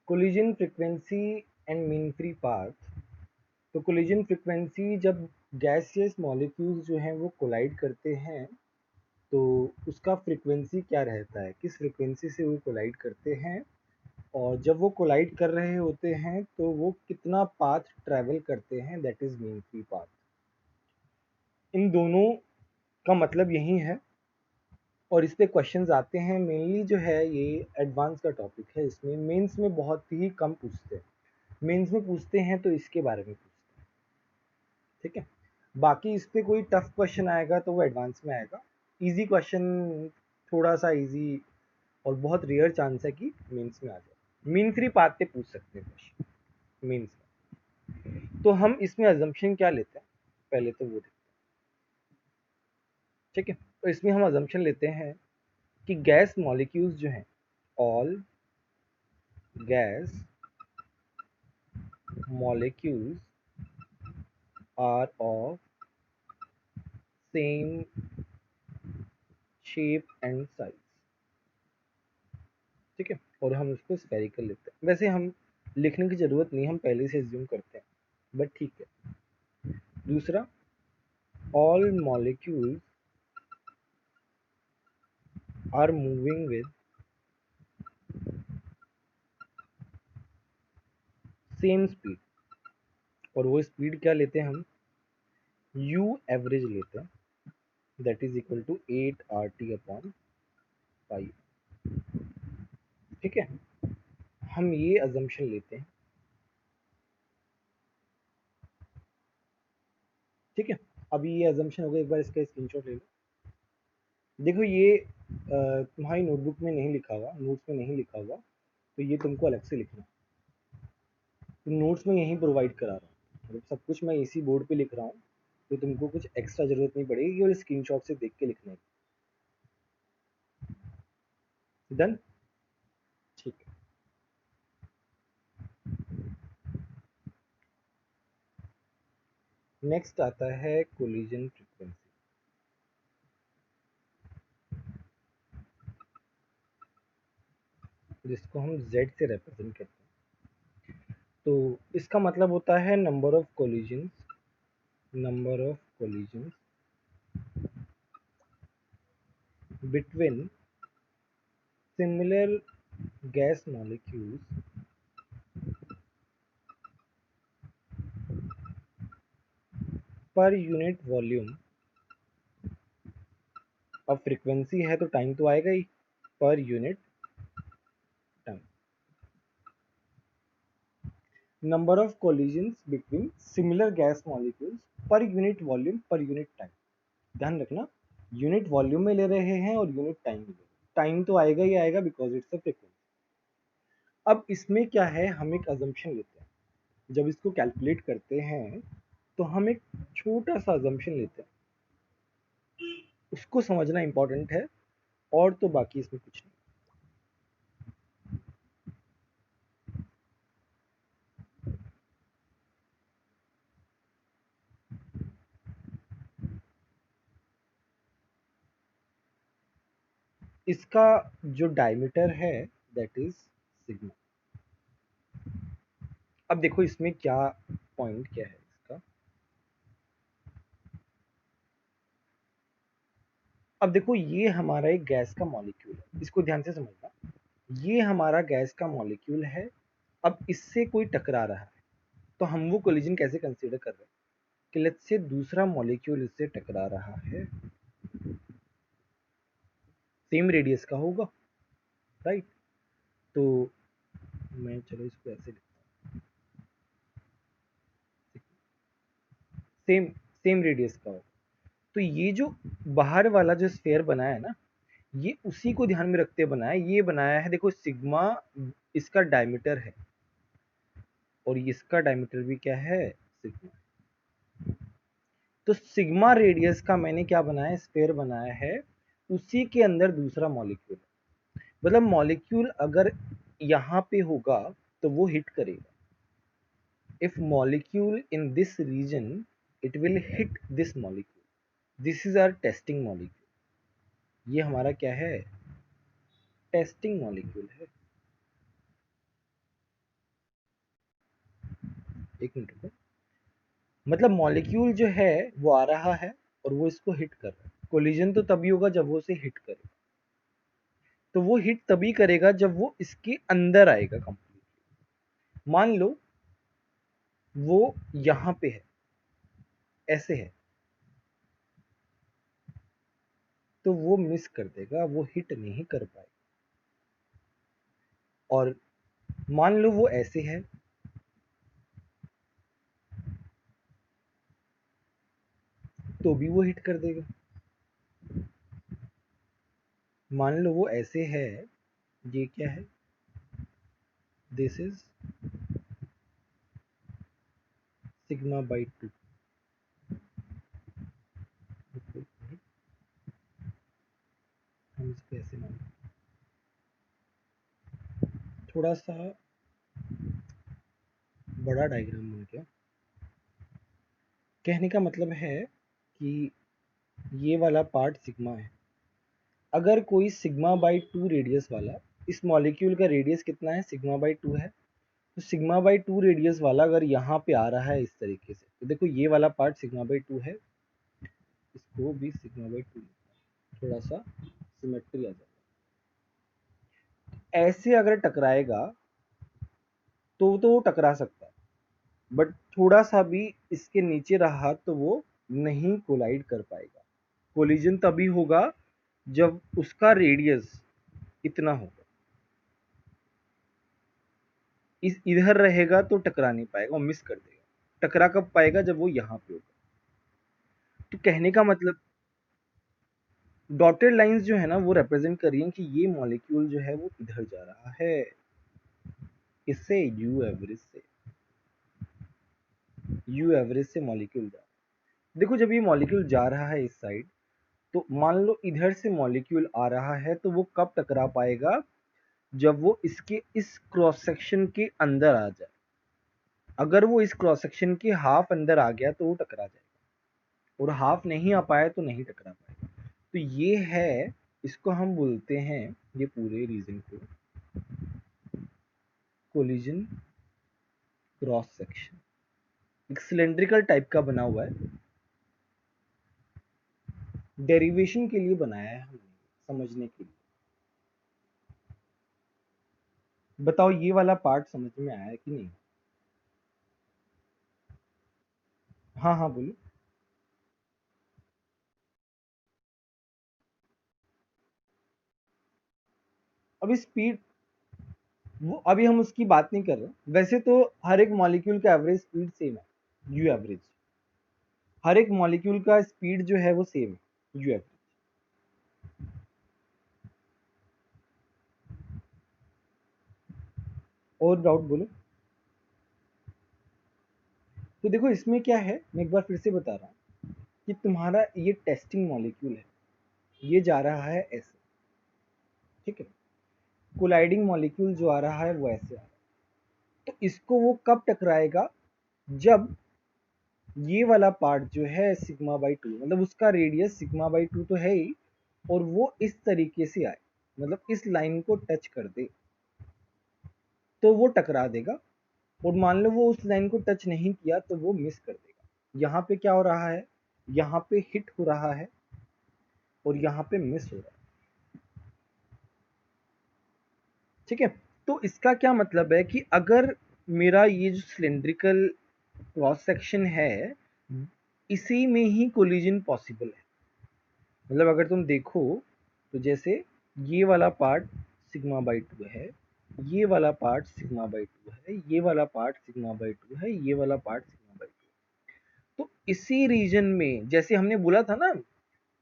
Collision frequency and mean free path. तो collision frequency जब gaseous molecules जो हैं वो कोलाइड करते हैं तो उसका फ्रीक्वेंसी क्या रहता है, किस फ्रीक्वेंसी से वो कोलाइड करते हैं, और जब वो कोलाइड कर रहे होते हैं तो वो कितना पाथ ट्रैवल करते हैं, that is mean free path. इन दोनों का मतलब यही है। और इस पे क्वेश्चंस आते हैं, मेनली जो है ये एडवांस का टॉपिक है, इसमें मेंस में बहुत ही कम पूछते हैं। मेंस में पूछते हैं तो इसके बारे में पूछते हैं, ठीक है। बाकी इस पे कोई टफ क्वेश्चन आएगा तो वो एडवांस में आएगा। इजी क्वेश्चन, थोड़ा सा इजी और बहुत रेयर चांस है कि मेंस में आ जाए। मीन फ्री पाथ पे पूछ सकते हैं क्वेश्चन मेंस में। तो हम इसमें अजम्पशन क्या लेते हैं, पहले तो वो देखते हैं, ठीक है। तो इसमें हम अजम्पशन लेते हैं कि गैस मॉलिक्यूल्स जो हैं, all gas molecules are of same shape and size, ठीक है। और हम उसको स्फेरिकल लेते हैं। वैसे हम लिखने की जरूरत नहीं, हम पहले से एज्यूम करते हैं, बट ठीक है। दूसरा, all molecules are moving with same speed। और वो स्पीड क्या लेते हैं हम, u एवरेज लेते हैं, that is equal to 8 RT/5, ठीक है। हम ये अजम्पशन लेते हैं, ठीक है। अभी ये अजम्पशन हो गया, एक बार इसका स्क्रीनशॉट ले लो। देखो ये तुम्हारी नोटबुक में नहीं लिखा हुआ, नोट्स में नहीं लिखा हुआ, तो ये तुमको अलग से लिखना है। तो नोट्स में यहीं प्रोवाइड करा रहा हूँ, मतलब सब कुछ मैं इसी बोर्ड पे लिख रहा हूँ, तो तुमको कुछ एक्स्ट्रा जरूरत नहीं पड़ेगी, केवल स्क्रीनशॉट से देख के लिखना है। डन, ठीक है। नेक्स्ट आता है कोलिजन फ्रीक्वेंसी, जिसको हम Z से रिप्रेजेंट करते हैं। तो इसका मतलब होता है number of collisions between similar gas molecules per unit volume. अब फ्रीक्वेंसी है तो टाइम तो आएगा ही, per unit time. Number of collisions between similar gas molecules per unit volume per unit time. ध्यान रखना, यूनिट वॉल्यूम में ले रहे हैं और यूनिट टाइम में ले रहे हैं। टाइम तो आएगा ही आएगा बिकॉज इट्स अ फ्रीक्वेंसी। अब इसमें क्या है, हम एक अजम्पशन लेते हैं, जब इसको कैलकुलेट करते हैं तो हम एक छोटा सा अजम्पशन लेते हैं, उसको समझना इंपॉर्टेंट है, और तो बाकी इसमें कुछ नहीं। इसका जो डायमीटर है दैट इज सिग्मा। अब देखो इसमें क्या पॉइंट क्या है इसका। अब देखो ये हमारा एक गैस का मॉलिक्यूल है, इसको ध्यान से समझना। ये हमारा गैस का मॉलिक्यूल है, अब इससे कोई टकरा रहा है, तो हम वो कोलिजन कैसे कंसीडर कर रहे हैं कि लेट्स से दूसरा मॉलिक्यूल इससे टकरा रहा है, सेम रेडियस का होगा, राइट। तो मैं चलो इसको ऐसे लिखता हूँ, सेम सेम रेडियस का होगा। तो ये जो बाहर वाला जो स्फेयर बनाया है ना, ये उसी को ध्यान में रखते बनाया है। ये बनाया है, देखो सिग्मा इसका डायमीटर है, और इसका डायमीटर भी क्या है, सिग्मा। तो सिग्मा रेडियस का मैंने क्या बनाया, स्फेयर बनाया है, उसी के अंदर दूसरा मॉलिक्यूल। मतलब मॉलिक्यूल अगर यहाँ पे होगा तो वो हिट करेगा। If molecule in this region it will hit this molecule. This is our testing molecule. ये हमारा क्या है, टेस्टिंग मॉलिक्यूल है। एक मिनट रुको। मतलब मॉलिक्यूल जो है वो आ रहा है और वो इसको हिट कर रहा है। कोलिजन तो तभी होगा जब वो उसे हिट करे। तो वो हिट तभी करेगा जब वो इसके अंदर आएगा कंप्लीट। मान लो वो यहाँ पे है, ऐसे है, तो वो मिस कर देगा, वो हिट नहीं कर पाएगा। और मान लो वो ऐसे है, तो भी वो हिट कर देगा। मान लो वो ऐसे है, ये क्या है, दिस इज सिग्मा बाई 2। हम इसको ऐसे मान, थोड़ा सा बड़ा डायग्राम बन गया। कहने का मतलब है कि ये वाला पार्ट सिग्मा है। अगर कोई सिग्मा बाई 2 रेडियस वाला, इस मॉलिक्यूल का रेडियस कितना है, सिग्मा बाई 2 है, तो सिग्मा बाई 2 रेडियस वाला अगर यहाँ पे आ रहा है इस तरीके से, तो देखो ये वाला पार्ट सिग्मा बाई 2 है, इसको भी सिग्मा बाई 2, थोड़ा सा सिमेट्री आ जाए। ऐसे अगर टकराएगा तो वो टकरा सकता है, बट थोड़ा सा भी इसके नीचे रहा तो वो नहीं कोलाइड कर पाएगा। कोलिजन तभी होगा जब उसका रेडियस इतना होगा। इस इधर रहेगा तो टकरा नहीं पाएगा, वो मिस कर देगा। टकरा कब पाएगा, जब वो यहाँ पे होगा। तो कहने का मतलब डॉटेड लाइंस जो है ना वो रिप्रेजेंट कर रही हैं कि ये मॉलिक्यूल जो है वो इधर जा रहा है, इससे यू एवरेज से, यू एवरेज से मॉलिक्यूल जा रहा है। देखो जब ये मॉलिक्यूल जा रहा है इस साइड, तो मान लो इधर से मॉलिक्यूल आ रहा है, तो वो कब टकरा पाएगा, जब वो इसके इस क्रॉस सेक्शन के अंदर आ जाए। अगर वो इस क्रॉस सेक्शन के हाफ अंदर आ गया तो वो टकरा जाएगा, और हाफ नहीं आ पाया तो नहीं टकरा पाएगा। तो ये है, इसको हम बोलते हैं, ये पूरे रीजन को कोलिजन क्रॉस सेक्शन। एक सिलेंड्रिकल टाइप का बना हुआ है, डेरिवेशन के लिए बनाया है हमने, समझने के लिए। बताओ ये वाला पार्ट समझ में आया कि नहीं। हाँ हाँ बोलो। अभी स्पीड, वो अभी हम उसकी बात नहीं कर रहे। वैसे तो हर एक मॉलिक्यूल का एवरेज स्पीड सेम है, यू एवरेज। हर एक मॉलिक्यूल का स्पीड जो है वो सेम है, यू एवरेज। और डाउट बोलो। तो देखो इसमें क्या है, मैं एक बार फिर से बता रहा हूँ कि तुम्हारा ये टेस्टिंग मॉलिक्यूल है, ये जा रहा है ऐसे, ठीक है। कोलाइडिंग मॉलिक्यूल जो आ रहा है वो ऐसे आ रहा है। तो इसको वो कब टकराएगा, जब ये वाला पार्ट जो है सिग्मा बाई 2, मतलब उसका रेडियस सिग्मा बाई 2 तो है ही, और वो इस तरीके से आए, मतलब इस लाइन को टच कर दे, तो वो टकरा देगा। और मान लो वो उस लाइन को टच नहीं किया तो वो मिस कर देगा। यहाँ पे क्या हो रहा है, यहाँ पे हिट हो रहा है और यहाँ पे मिस हो रहा है, ठीक है। तो इसका क्या मतलब है कि अगर मेरा ये जो सिलेंड्रिकल क्रॉस सेक्शन है, इसी में ही कोलिजन पॉसिबल है। मतलब अगर तुम देखो तो जैसे ये वाला पार्ट सिग्मा बाई 2 है, ये वाला पार्ट सिग्मा बाई 2 है, ये वाला पार्ट सिग्मा बाई 2 है, ये वाला पार्ट सिग्मा बाई 2। तो इसी रीजन में, जैसे हमने बोला था ना,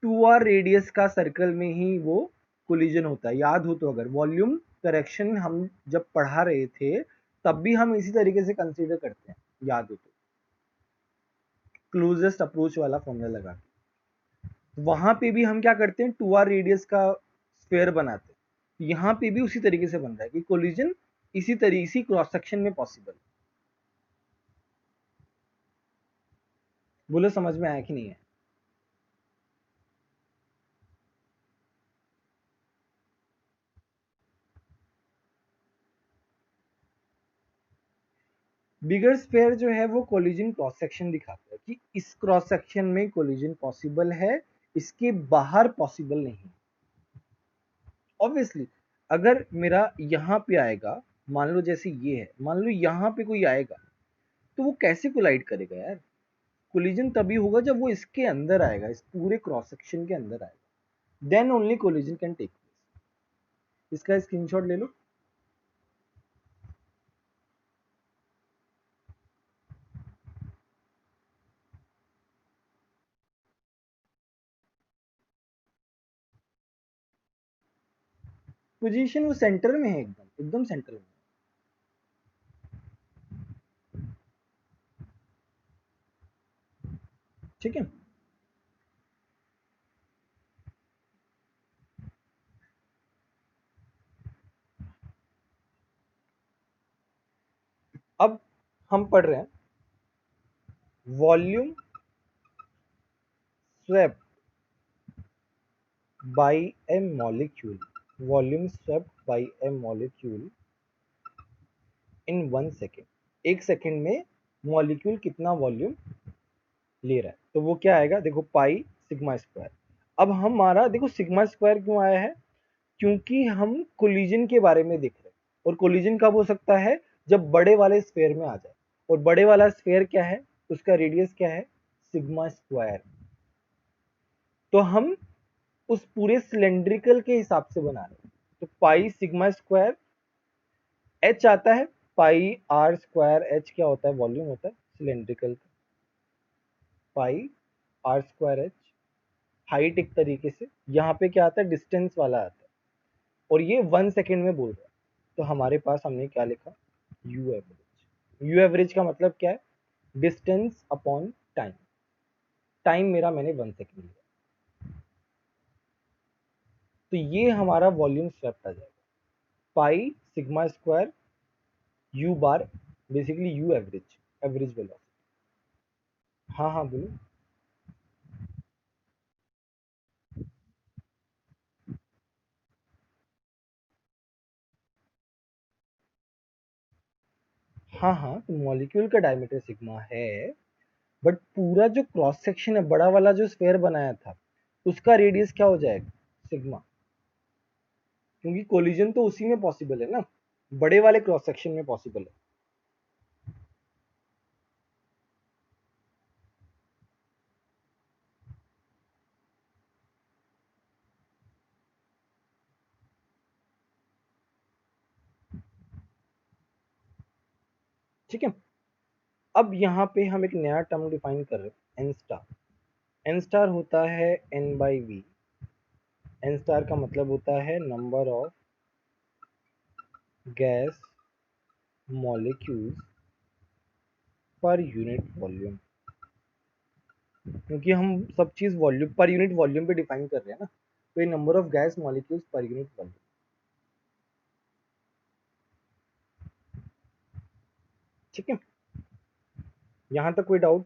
2r रेडियस का सर्कल में ही वो कोलिजन होता है। याद हो तो, अगर वॉल्यूम करेक्शन हम जब पढ़ा रहे थे तब भी हम इसी तरीके से कंसीडर करते हैं, याद हो तो, क्लोजेस्ट अप्रोच वाला फॉर्मूला लगा के। वहां पे भी हम क्या करते हैं, 2r रेडियस का स्क्वायर बनाते हैं। यहाँ पे भी उसी तरीके से बन रहा है कि कोलिजन इसी तरीके, इसी क्रॉस सेक्शन में पॉसिबल। बोलो समझ में आया कि नहीं है। बिगर स्फेयर जो है वो कोलिजन क्रॉस सेक्शन दिखाता है कि इस क्रॉस सेक्शन में कोलिजन पॉसिबल है, इसके बाहर पॉसिबल नहीं। ऑब्वियसली अगर मेरा यहाँ पे आएगा, मान लो जैसे ये है, मान लो यहाँ पे कोई आएगा तो वो कैसे कोलाइड करेगा यार? कोलिजन तभी होगा जब वो इसके अंदर आएगा, इस पूरे क्रॉस सेक्शन के अंदर आएगा, then only collision can take place. इसका स्क्रीनशॉट ले लो। पोजीशन वो सेंटर में है, एकदम एकदम सेंटर में। ठीक है, अब हम पढ़ रहे हैं volume swept by A molecule, volume swept by A molecule in 1 second. 1 second में मॉलिक्यूल कितना वॉल्यूम ले रहा है, तो वो क्या आएगा, देखो पाई सिग्मा स्क्वायर। अब हमारा देखो सिग्मा स्क्वायर क्यों आया है, क्योंकि हम कोलिजन के बारे में देख रहे हैं, और कोलिजन कब हो सकता है, जब बड़े वाले स्फेयर में आ जाए, और बड़े वाला स्फेयर क्या है, उसका रेडियस क्या है, सिग्मा स्क्वायर। तो हम उस पूरे सिलेंड्रिकल के हिसाब से बना रहे हैं, तो पाई सिग्मा स्क्वायर, एच आता है पाई आर स्क्वायर, एच क्या होता है, वॉल्यूम होता है सिलेंड्रिकल का, पाई आर स्क्वायर एच, हाइट एक तरीके से, यहाँ पे क्या आता है, डिस्टेंस वाला आता है, और ये 1 सेकेंड में बोल रहा है। तो हमारे पास हमने क्या लिखा, यू एवरेज। यू एवरेज का मतलब क्या है, डिस्टेंस अपॉन टाइम। टाइम मेरा मैंने 1 सेकेंड लिया, तो ये हमारा वॉल्यूम स्वेप्ट आ जाएगा, पाई sigma square you bar, basically you average, average velocity. हाँ हाँ बोलो। हाँ हाँ, तो मॉलिक्यूल का डायमीटर सिग्मा है, बट पूरा जो क्रॉस सेक्शन है, बड़ा वाला जो स्फेयर बनाया था, उसका रेडियस क्या हो जाएगा, सिग्मा, क्योंकि कोलिजन तो उसी में पॉसिबल है ना, बड़े वाले क्रॉस सेक्शन में पॉसिबल है। ठीक है, अब यहाँ पे हम एक नया टर्म डिफाइन कर रहे हैं, एन स्टार। एन स्टार होता है n by v. N star का मतलब होता है number of gas molecules per unit volume, क्योंकि हम सब चीज वॉल्यूम पर यूनिट वॉल्यूम पे डिफाइन कर रहे हैं ना, तो ये number of gas molecules per unit volume. ठीक है, यहाँ तक कोई डाउट?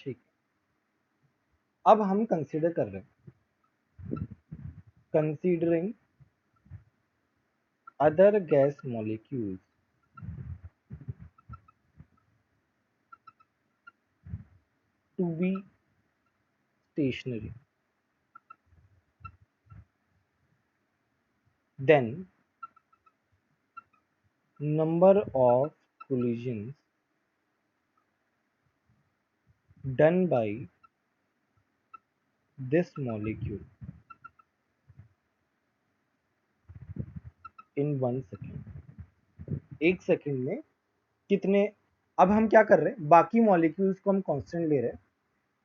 ठीक, अब हम कंसीडर कर रहे हैं, considering other gas molecules to be stationary, then number of collisions done by this molecule in 1 second. 1 second में कितने, अब हम क्या कर रहे हैं, बाकी मॉलिक्यूल्स को हम कांस्टेंट ले रहे हैं,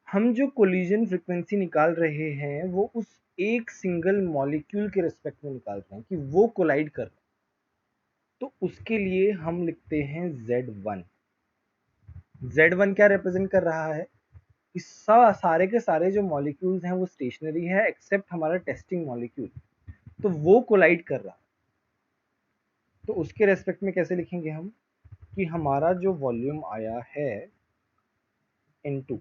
हम जो कोलिजन फ्रीक्वेंसी निकाल रहे हैं वो उस एक सिंगल मॉलिक्यूल के रिस्पेक्ट में निकाल रहे हैं कि वो कोलाइड कर रहे हैं, तो उसके लिए हम लिखते हैं Z1। Z1 क्या रिप्रेजेंट कर रहा है, इस सारे के सारे जो मॉलिक्यूल्स हैं वो स्टेशनरी है एक्सेप्ट हमारा टेस्टिंग मॉलिक्यूल, तो वो कोलाइड कर रहा है। तो उसके रेस्पेक्ट में कैसे लिखेंगे हम, कि हमारा जो वॉल्यूम आया है N2,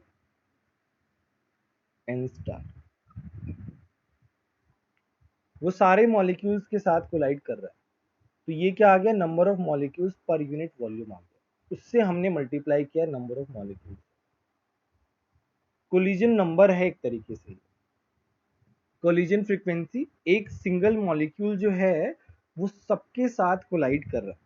एन स्टार, वो सारे मॉलिक्यूल्स के साथ कोलाइड कर रहा है। तो ये क्या आ गया, number of molecules per unit volume आ गया, उससे हमने मल्टीप्लाई किया number of molecules. Collision number है एक तरीके से। कोलिजन फ्रीक्वेंसी, एक सिंगल मॉलिक्यूल जो है वो सबके साथ कोलाइड कर रहा है।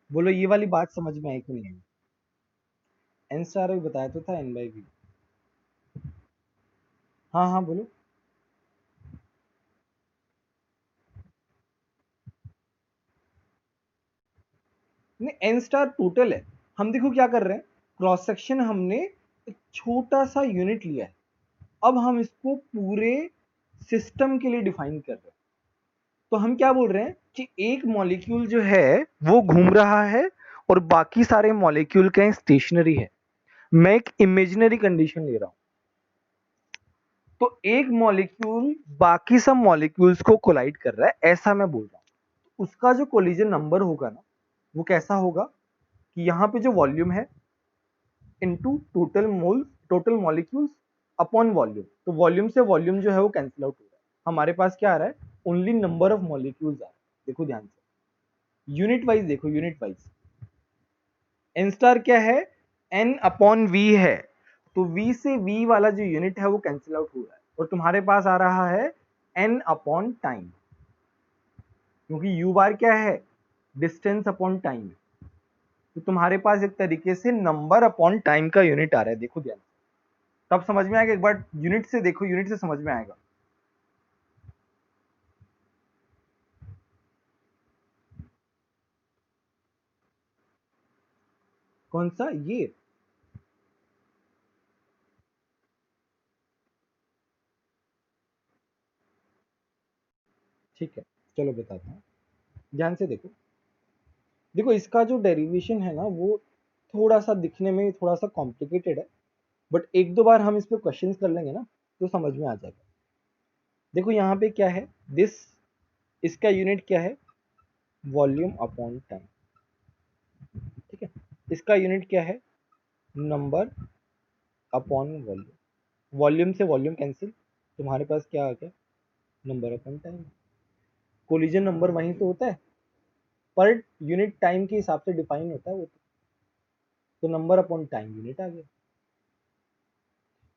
बोलो ये वाली बात समझ में आई कि नहीं? एन स्टार भी बताया तो था, एन बाई वी। हाँ हाँ बोलो। नहीं, एन स्टार टोटल है। हम देखो क्या कर रहे हैं, क्रॉस सेक्शन हमने एक छोटा सा यूनिट लिया है, अब हम इसको पूरे सिस्टम के लिए डिफाइन कर रहे हैं। तो हम क्या बोल रहे हैं कि एक मॉलिक्यूल जो है वो घूम रहा है और बाकी सारे मॉलिक्यूल क्या स्टेशनरी है। मैं एक इमेजिनरी कंडीशन ले रहा हूं। तो एक मॉलिक्यूल बाकी सब मॉलिक्यूल्स को कोलाइड कर रहा है, ऐसा मैं बोल रहा हूं। उसका जो कोलिजन नंबर होगा ना, वो कैसा होगा कि यहाँ पे जो वॉल्यूम है into total mole, total molecules upon volume. तो वॉल्यूम से वॉल्यूम जो है वो कैंसिल आउट हो रहा है, हमारे पास क्या आ रहा है, ओनली नंबर ऑफ मॉलिक्यूल्स आ रहा है। देखो ध्यान से, यूनिट वाइज देखो, यूनिट वाइज एन स्टार क्या है, एन अपॉन वी है। तो वी से वी वाला जो यूनिट है वो कैंसिल आउट हो रहा है, और तुम्हारे पास आ रहा है एन अपॉन टाइम, क्योंकि यू बार क्या है, डिस्टेंस अपॉन टाइम। तो तुम्हारे पास एक तरीके से नंबर अपॉन टाइम का यूनिट आ रहा है। देखो ध्यान, तब समझ में आएगा, एक बार यूनिट से देखो, यूनिट से समझ में आएगा। कौन सा ये? ठीक है, चलो बताता हूँ, ध्यान से देखो। देखो इसका जो डेरिवेशन है ना वो थोड़ा सा दिखने में थोड़ा सा कॉम्प्लिकेटेड है, बट एक दो बार हम इस पे क्वेश्चंस कर लेंगे ना तो समझ में आ जाएगा। देखो यहाँ पे क्या है, दिस, इसका यूनिट क्या है, वॉल्यूम अपॉन टाइम। ठीक है, इसका यूनिट क्या है, नंबर अपॉन वॉल्यूम। वॉल्यूम से वॉल्यूम कैंसिल, तुम्हारे पास क्या आ गया, number upon time. Collision number वहीं तो होता है, पर यूनिट टाइम के हिसाब से डिफाइन होता है वो तो नंबर अपॉन टाइम यूनिट आ गया।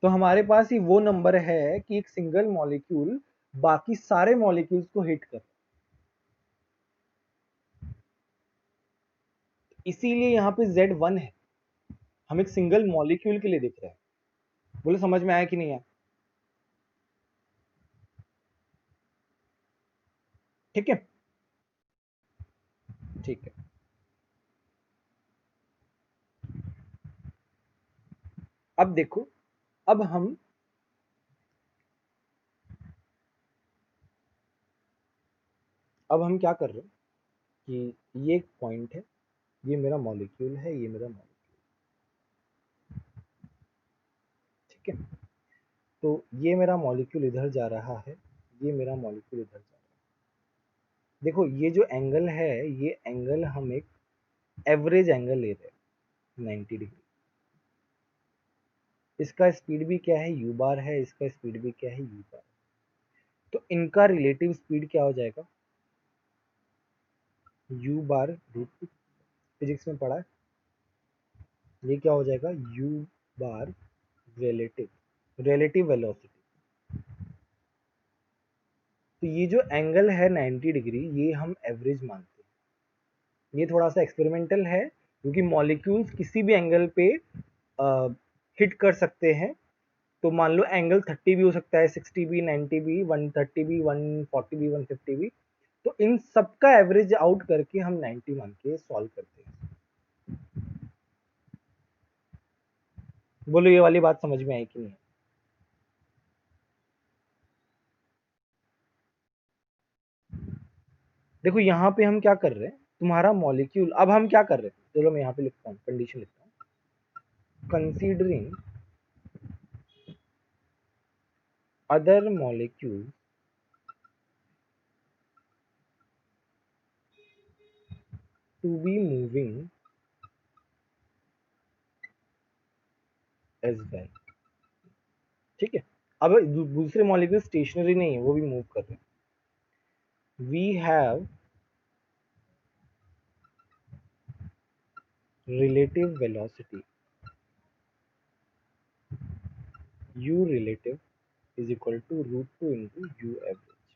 तो हमारे पास ही वो नंबर है कि एक सिंगल मॉलिक्यूल बाकी सारे मॉलिक्यूल्स को हिट कर, इसीलिए यहाँ पे Z1 है। हम एक सिंगल मॉलिक्यूल के लिए देख रहे हैं। बोले समझ में आया कि नहीं आया? ठीक है, ठीक है। अब देखो, अब हम क्या कर रहे हैं कि ये एक पॉइंट है, ये मेरा मॉलिक्यूल है, ये मेरा मॉलिक्यूल, ठीक है। तो ये मेरा मॉलिक्यूल इधर जा रहा है, ये मेरा मॉलिक्यूल इधर जा रहा है। देखो ये जो एंगल है, ये एंगल हम एक एवरेज एंगल ले रहे हैं 90 डिग्री। इसका स्पीड भी क्या है, यू बार है, इसका स्पीड भी क्या है, यू बार। तो इनका रिलेटिव स्पीड क्या हो जाएगा, u bar root two. Physics में पढ़ा है, ये क्या हो जाएगा, u bar relative, relative velocity. तो ये जो एंगल है 90 डिग्री, ये हम एवरेज मानते हैं। ये थोड़ा सा एक्सपेरिमेंटल है, क्योंकि मॉलिक्यूल्स किसी भी एंगल पे हिट कर सकते हैं। तो मान लो एंगल 30 भी हो सकता है, 60 भी, 90 भी, 130 भी, 140 भी, 150 भी। तो इन सबका एवरेज आउट करके हम 90 मान के सॉल्व करते हैं। बोलो ये वाली बात समझ में आई कि नहीं? देखो यहाँ पे हम क्या कर रहे हैं, तुम्हारा मॉलिक्यूल, अब हम क्या कर रहे हैं, चलो मैं यहाँ पे लिखता हूँ, कंडीशन लिखता हूँ, considering other molecules to be moving as well. ठीक है, अब दूसरे मॉलिक्यूल स्टेशनरी नहीं है, वो भी मूव कर रहे हैं। We have relative velocity u relative is equal to root 2 into u average।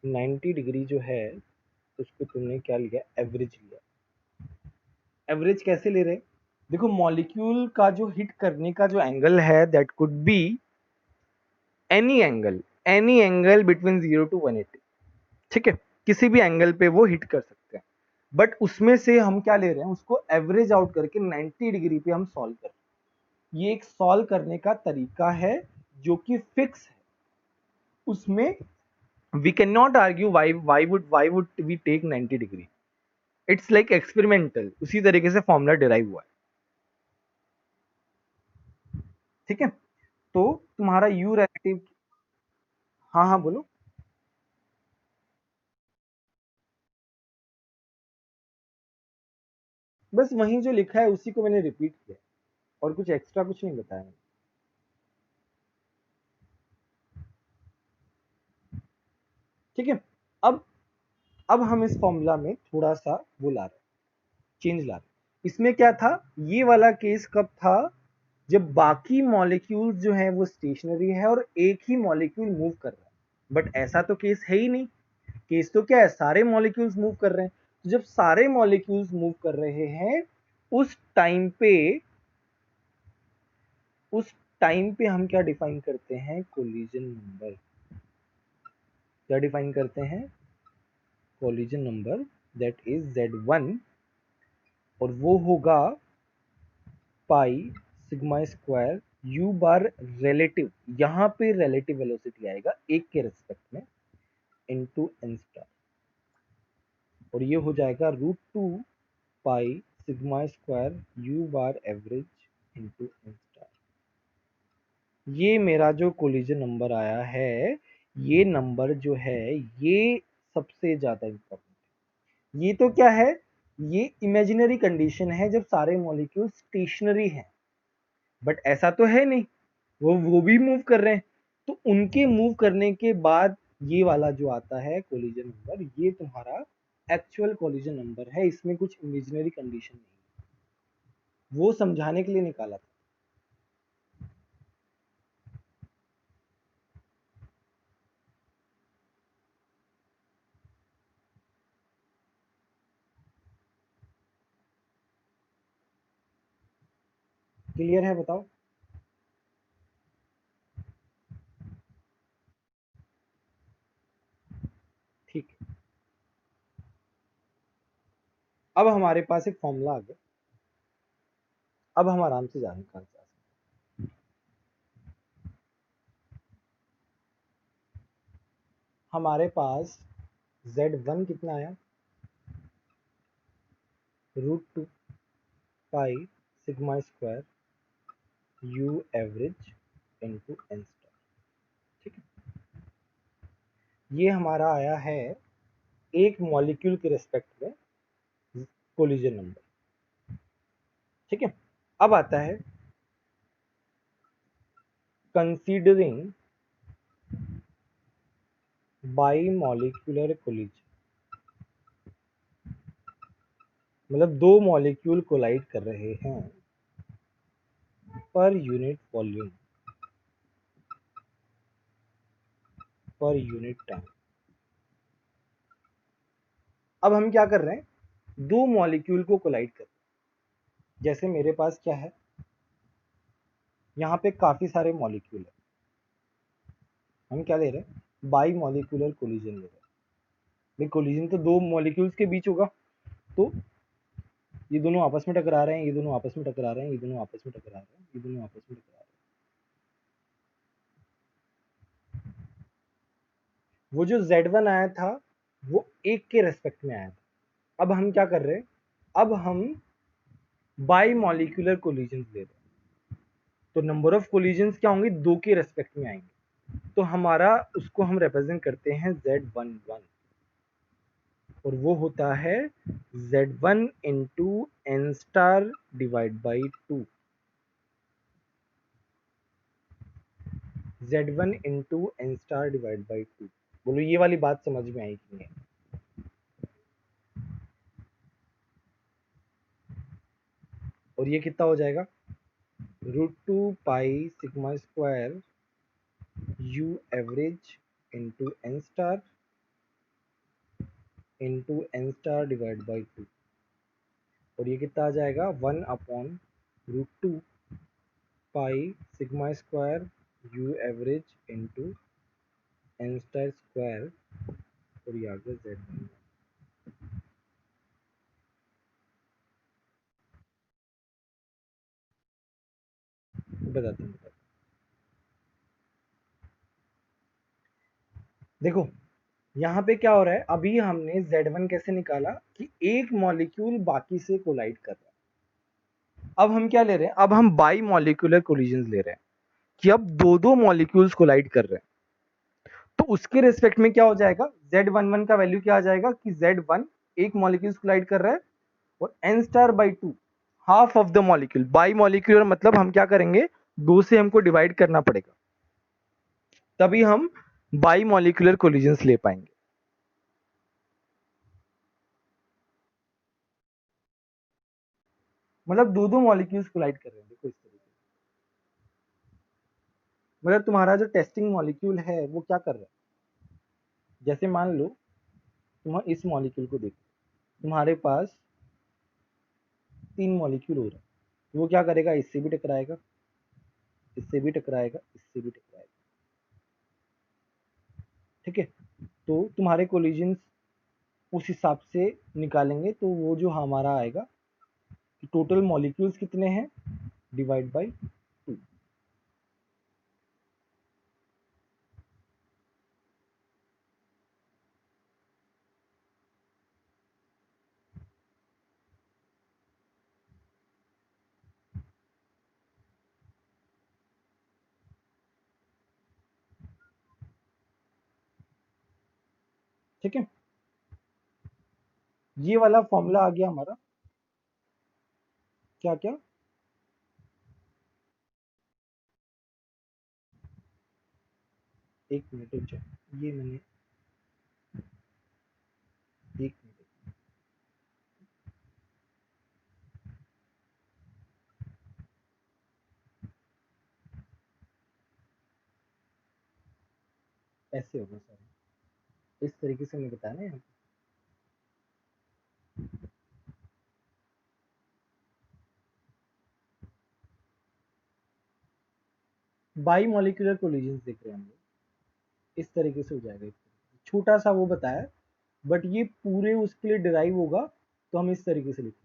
90 degree जो है उसको तुमने क्या लिया, एवरेज लिया। एवरेज कैसे ले रहे हैं? देखो मॉलिक्यूल का जो हिट करने का जो एंगल है that could be any angle between 0 to 180। ठीक है, किसी भी एंगल पे वो हिट कर सकते हैं, बट उसमें से हम क्या ले रहे हैं, उसको एवरेज आउट करके 90 डिग्री पे हम सॉल्व कर रहे हैं। ये एक सॉल्व करने का तरीका है जो कि फिक्स है। उसमें we cannot argue why would we take 90 degree। It's like experimental, उसी तरीके से फॉर्मूला डिराइव हुआ है। ठीक है, तो तुम्हारा u रिलेटिव, हाँ हाँ बोलो। बस वही जो लिखा है उसी को मैंने रिपीट किया, और कुछ एक्स्ट्रा कुछ नहीं बताया मैंने। ठीक है, अब हम इस फॉर्मूला में थोड़ा सा वो ला रहे हैं, चेंज ला रहे हैं। इसमें क्या था, ये वाला केस कब था, जब बाकी मॉलिक्यूल्स जो है वो स्टेशनरी है और एक ही मॉलिक्यूल मूव कर रहा है। बट ऐसा तो केस है ही नहीं। केस तो क्या है, सारे मॉलिक्यूल्स मूव कर रहे हैं। तो जब सारे मॉलिक्यूल्स मूव कर रहे हैं उस टाइम पे हम क्या डिफाइन करते हैं, कोलिजन नंबर। क्या डिफाइन करते हैं, collision number, that is Z1, और वो होगा पाई सिग्मा स्क्वायर u बार रिलेटिव, यहाँ पे रिलेटिव वेलोसिटी आएगा एक के रेस्पेक्ट में, इनटू n स्टार, और ये हो जाएगा √2 पाई सिग्मा स्क्वायर u बार एवरेज इनटू n स्टार। ये मेरा जो कोलिजन नंबर आया है, ये नंबर जो है ये सबसे ज्यादा इंपॉर्टेंट। ये तो क्या है, ये इमेजिनरी कंडीशन है जब सारे मॉलिक्यूल स्टेशनरी हैं, बट ऐसा तो है नहीं, वो भी मूव कर रहे हैं। तो उनके मूव करने के बाद ये वाला जो आता है कोलिजन नंबर, ये तुम्हारा एक्चुअल कोलिजन नंबर है, इसमें कुछ इमेजिनरी कंडीशन नहीं, वो समझाने के लिए निकाला था। क्लियर है, बताओ। ठीक है, अब हमारे पास एक फॉर्मूला आ गया, अब हम आराम से जान कर सकते हैं। हमारे पास Z1 कितना आया, √2 pi sigma square u average into n star. ठीक है, ये हमारा आया है एक मॉलिक्यूल के रेस्पेक्ट में कोलिजन नंबर। ठीक है, अब आता है कंसीडरिंग बाई मॉलिक्यूलर कोलिजन, मतलब दो मॉलिक्यूल कोलाइड कर रहे हैं पर unit volume, per unit time. अब हम क्या कर रहे हैं, दो मॉलिक्यूल को कोलाइड कर रहे हैं। जैसे मेरे पास क्या है, यहाँ पे काफी सारे मॉलिक्यूल है, हम क्या ले रहे हैं, बाई मॉलिक्यूलर कोलिजन ले रहे हैं। कोलिजन तो दो मॉलिक्यूल्स के बीच होगा, तो ये दोनों आपस में टकरा रहे हैं, ये दोनों आपस में टकरा रहे हैं, ये दोनों आपस में टकरा रहे हैं, ये दोनों आपस में टकरा रहे हैं। वो जो Z1 आया था वो एक के रेस्पेक्ट में आया था। अब हम क्या कर रहे हैं, अब हम बाई मॉलिक्यूलर कोलिजन ले रहे हैं, तो नंबर ऑफ कोलिजन्स क्या होंगे, दो के रेस्पेक्ट में आएंगे। तो हमारा उसको हम रिप्रेजेंट करते हैं Z11, और वो होता है Z1 into n star divide by 2। Z1 into n star divide by 2। बोलो ये वाली बात समझ में आई कि नहीं? और ये कितना हो जाएगा? √2 pi sigma square u average into n star divide by 2। और ये कितना आ जाएगा? 1/√2 pi sigma square u average into n star square. और ये आ गया Z1। बताता हूँ। देखो यहाँ पे क्या हो रहा है, अभी हमने Z1 कैसे निकाला कि एक मॉलिक्यूल बाकी से कोलाइड कर रहा है। अब हम क्या ले रहे हैं? अब हम बाई मॉलिक्यूलर कोलिजन ले रहे हैं कि अब दो दो मॉलिक्यूल्स कोलाइड कर रहे हैं। तो उसके रिस्पेक्ट में क्या हो जाएगा? Z11 का वैल्यू क्या आ जाएगा कि Z1 एक मॉलिक्यूल कोलाइड कर रहा है और n star by 2 half of the molecule. By molecular मतलब हम क्या करेंगे? दो से हमको डिवाइड करना पड़ेगा, तभी हम बाई मॉलिक्यूलर कोलिजन्स ले पाएंगे। मतलब दो दो मॉलिक्यूल्स कोलाइड कर रहे हैं। देखो इस तरीके से, मतलब तुम्हारा जो टेस्टिंग मॉलिक्यूल है वो क्या कर रहा है? जैसे मान लो तुम इस मॉलिक्यूल को देखो, तुम्हारे पास 3 मॉलिक्यूल हो रहा है, तो वो क्या करेगा? इससे भी टकराएगा, इससे भी टकराएगा, इससे भी टकराएगा। ठीक है, तो तुम्हारे कोलिजन्स उस हिसाब से निकालेंगे, तो वो जो हमारा आएगा कि टोटल मॉलिक्यूल्स कितने हैं डिवाइड बाई 2। ठीक है, ये वाला फॉर्मूला आ गया हमारा। क्या क्या? एक मिनट रुक जाओ, ये मैंने एक मिनट। ऐसे होगा सर, इस तरीके से मैं बताया ना यहाँ बाई मॉलिक्यूलर कोलिजन्स देख रहे हैं हम लोग। इस तरीके से हो जाएगा, छोटा सा वो बताया, बट ये पूरे उसके लिए डिराइव होगा, तो हम इस तरीके से लिखेंगे।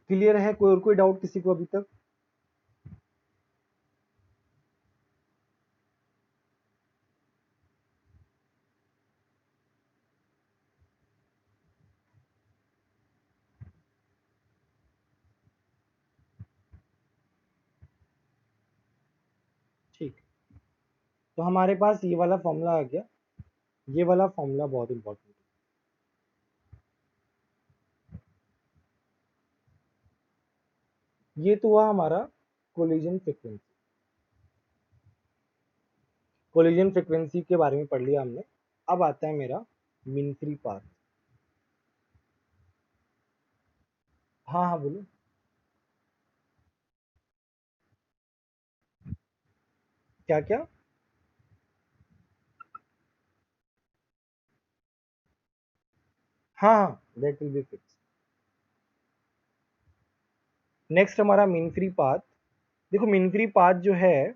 क्लियर है? कोई और कोई डाउट किसी को अभी तक? ठीक, तो हमारे पास ये वाला फॉर्मूला आ गया। ये वाला फॉर्मूला बहुत इंपॉर्टेंट है। ये तो हुआ हमारा कोलिजन फ्रीक्वेंसी। कोलिजन फ्रीक्वेंसी के बारे में पढ़ लिया हमने। अब आता है मेरा मीन फ्री पाथ। हाँ हाँ बोलो। क्या क्या? हाँ हाँ, that will be fix. Next हमारा मीन फ्री पाथ। देखो मीन फ्री पाथ जो है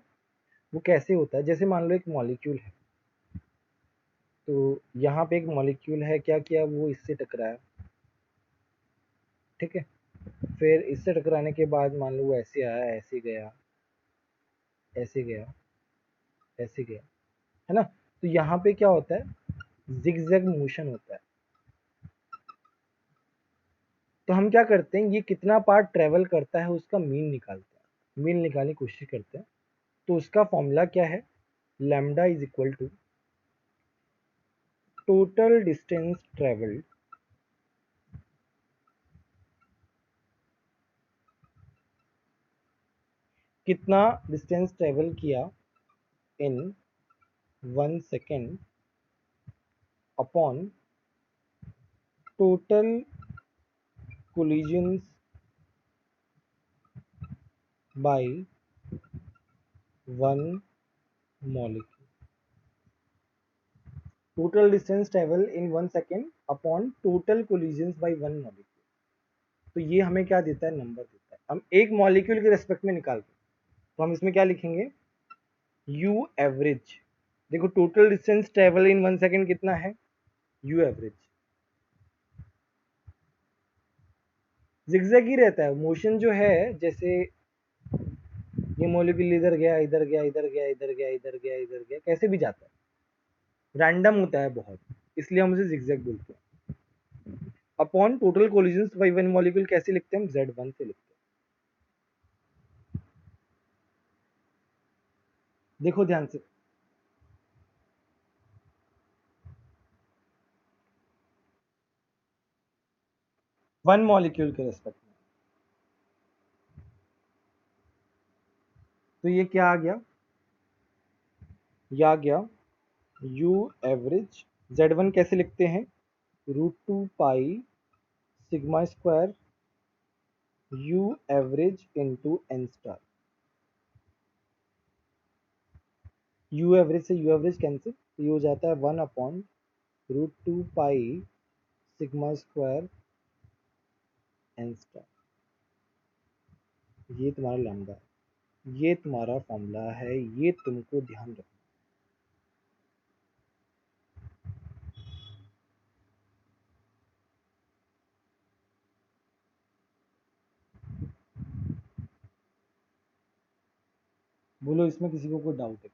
वो कैसे होता है? जैसे मान लो एक मॉलिक्यूल है, तो यहाँ पे एक मॉलिक्यूल है, क्या किया? वो इससे टकराया। ठीक है, फिर इससे टकराने के बाद मान लो वो ऐसे आया, ऐसे गया, ऐसे गया, ऐसे गया, है ना? तो यहाँ पे क्या होता है? जिगजैग मोशन होता है। तो हम क्या करते हैं, ये कितना पार्ट ट्रेवल करता है उसका मीन निकालते हैं, मीन निकालने की कोशिश करते हैं। तो उसका फॉर्मूला क्या है? Lambda is equal to total distance travelled कितना डिस्टेंस ट्रेवल किया in 1 second upon total collisions by one molecule. Total distance travel in 1 second upon total collisions by one molecule. तो ये हमें क्या देता है, नंबर देता है। हम एक मॉलिक्यूल के रेस्पेक्ट में निकाल रहे, तो हम इसमें क्या लिखेंगे, यू एवरेज। देखो total distance travel in 1 second कितना है, यू एवरेज। जिगजैग ही रहता है मोशन जो है, जैसे ये मॉलिक्यूल इधर गया इधर गया इधर गया इधर गया इधर गया इधर गया, कैसे भी जाता है, रैंडम होता है बहुत, इसलिए हम उसे जिगजैग बोलते हैं। Upon total collisions by one molecule कैसे लिखते हैं, Z1 से लिखते हैं। देखो ध्यान से, वन मॉलिक्यूल के रेस्पेक्ट में, तो ये क्या आ गया, ये आ गया यू एवरेज। Z1 कैसे लिखते हैं, √2 pi sigma square u average into n star. U average से यू एवरेज कैंसिल, तो ये हो जाता है 1/√2 pi sigma square n star. ये तुम्हारा लैम्डा है, ये तुम्हारा फॉर्मूला है, ये तुमको ध्यान रखना। बोलो इसमें किसी को कोई डाउट है?